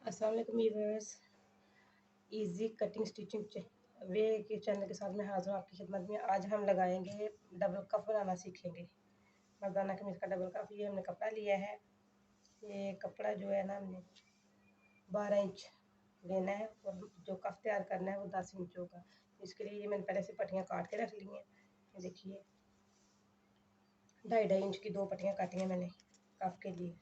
अस्सलाम वालेकुम viewers. Easy cutting stitching वे के चैनल के साथ मैं हाजिर हूँ आपकी खिदमत में। आज हम लगाएंगे डबल कफ बनाना सीखेंगे। मर्दाना कमीज का डबल कफ, ये हमने कपड़ा लिया है। ये कपड़ा जो है ना, हमने 12 इंच लेना है और जो कफ तैयार करना है वो 10 इंच होगा। इसके लिए ये मैंने पहले से पट्टियाँ काट के रख ली हैं। ये देखिए 2.5 इंच की 2 पट्टियाँ काटी हैं मैंने कफ के लिए।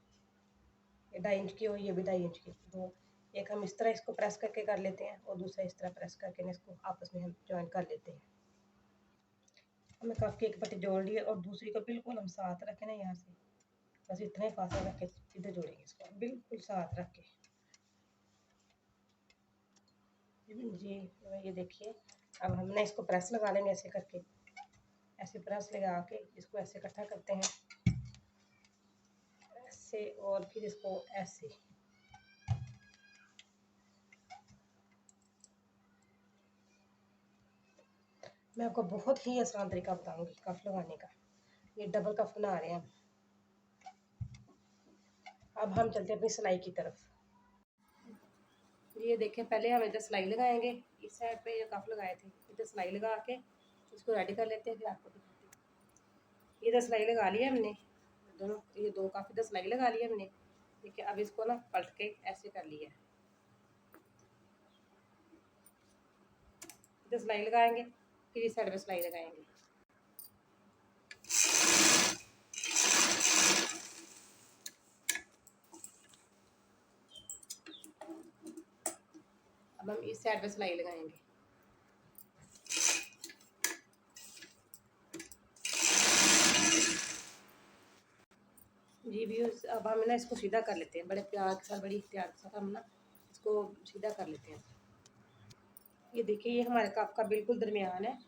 ये 2.5 इंच की और ये भी 2.5 इंच की दो। एक हम इस तरह इसको प्रेस करके कर लेते हैं और दूसरा इस तरह प्रेस करके इसको आपस में हम ज्वाइन कर लेते हैं। हमने कफ की एक पट्टी जोड़ ली है और दूसरी को बिल्कुल हम साथ रखें ना, यहाँ से बस इतना ही फासला रख के सीधे जोड़ेंगे इसको बिल्कुल साथ रख के। जी ये देखिए, अब हमने इसको प्रेस लगा लेंगे ऐसे करके। ऐसे प्रेस लगा के इसको ऐसे इकट्ठा करते हैं ऐसे, और फिर इसको ऐसे। मैं आपको बहुत ही आसान तरीका बताऊंगी कफ लगाने का। ये डबल कफ बना रहे हैं। अब हम चलते हैं अपनी सिलाई की तरफ। ये देखें, पहले हम इधर सिलाई लगाएंगे। इस साइड पे जो कफ लगाए थे इधर सिलाई लगा के इसको रेडी कर लेते हैं, फिर आपको दिखाते हैं। इधर सिलाई लगा ली है हमने, दोनों ये दो कफ इधर सिलाई लगा ली है हमने। देखिए अब इसको ना पलट के ऐसे कर लिया है। इधर सिलाई लगाएंगे, फिर इस साइड पे सिलाई लगाएंगे। अब हम इस साइड पे सिलाई लगाएंगे। जी व्यूअर्स, अब हम ना इसको सीधा कर लेते हैं। बड़े प्यार के साथ, बड़ी प्यार के साथ हम ना इसको सीधा कर लेते हैं। ये देखिए, ये हमारे कप का बिल्कुल दरमियान है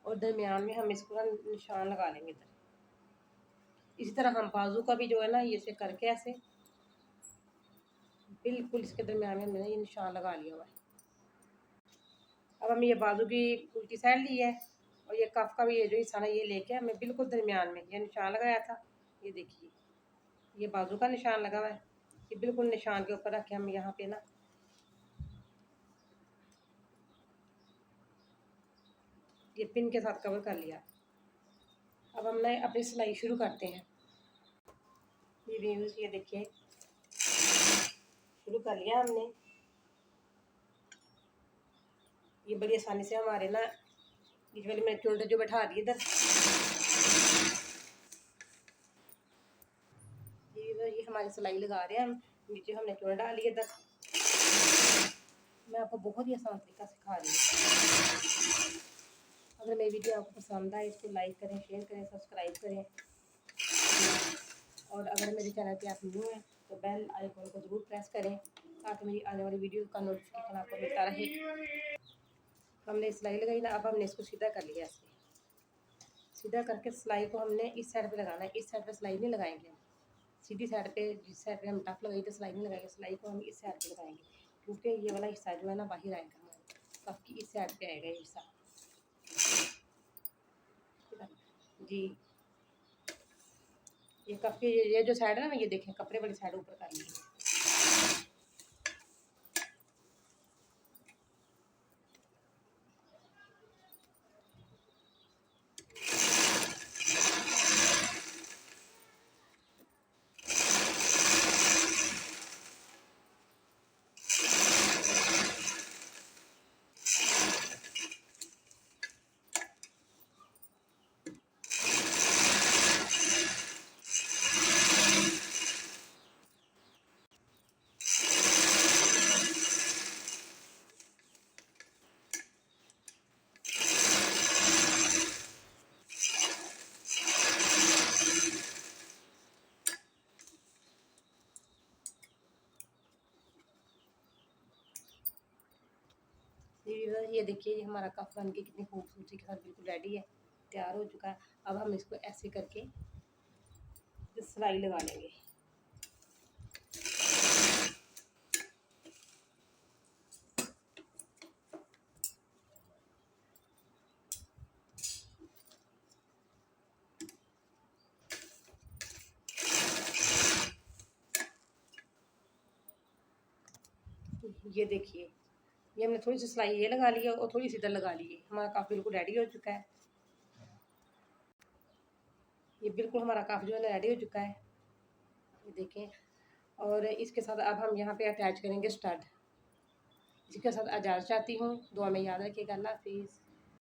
और दरमियान में हम इसको ना निशान लगा लेंगे इधर। इसी तरह हम बाजू का भी जो है ना, ये से करके ऐसे बिल्कुल इसके दरमियान में हमने ये निशान लगा लिया हुआ है। अब हम ये बाजू की उल्टी साइड ली है और ये कफ का भी ये जो हिस्सा ना, ये लेके हमें बिल्कुल दरमियान में ये निशान लगाया था। ये देखिए, ये बाजू का निशान लगा हुआ है। ये बिल्कुल निशान के ऊपर रखे हम यहाँ पे ना ये पिन के साथ कवर कर लिया। अब हम ना अपनी सिलाई शुरू करते हैं। ये व्यूज़, ये देखिए शुरू कर लिया हमने। ये बड़ी आसानी से हमारे ना बीच वाली मैंने चुल्टे जो बैठा दी इधर। ये हमारी सिलाई लगा रहे हैं हम। नीचे हमने चुन डाली इधर। मैं आपको बहुत ही आसान तरीका सिखा रही हूँ। अगर मेरी वीडियो आपको पसंद आए इसको लाइक करें, शेयर करें, सब्सक्राइब करें। और अगर मेरे चैनल पे आप न्यू हैं तो बेल आइकन को ज़रूर प्रेस करें ताकि मेरी आने वाली वीडियो का नोटिफिकेशन आपको मिलता रहे। हमने सिलाई लगाई ना, अब हमने इसको सीधा कर लिया। ऐसे सीधा करके सिलाई को हमने इस साइड पे लगाना है। इस साइड पे सिलाई नहीं लगाएंगे हम। सीधी साइड पे, जिस साइड पे हम टफ लगाई तो सिलाई नहीं लगाएंगे। सिलाई को हम इस साइड पे लगाएंगे क्योंकि ये वाला हिस्सा जो है ना बाहर आएगा हमारे कफ की। इस साइड पे आएगा ये हिस्सा जी। ये कफ की ये जो साइड है ना, ये देखें कपड़े वाली साइड ऊपर कर ली। ये देखिए, ये हमारा कफ बन के कितनी खूबसूरती के साथ बिल्कुल रेडी है, तैयार हो चुका है। अब हम इसको ऐसे करके सिलाई लगा लेंगे। ये देखिए, ये हमने थोड़ी सी सिलाई ये लगा ली है और थोड़ी सी इधर लगा ली है। हमारा काफ बिल्कुल रेडी हो चुका है। ये बिल्कुल हमारा काफ जो है ना रेडी हो चुका है, ये देखें। और इसके साथ अब हम यहाँ पे अटैच करेंगे स्टड, जिसके साथ इजाज़त चाहती हूँ। दुआ में याद रखिएगा। अल्लाह हाफिज़।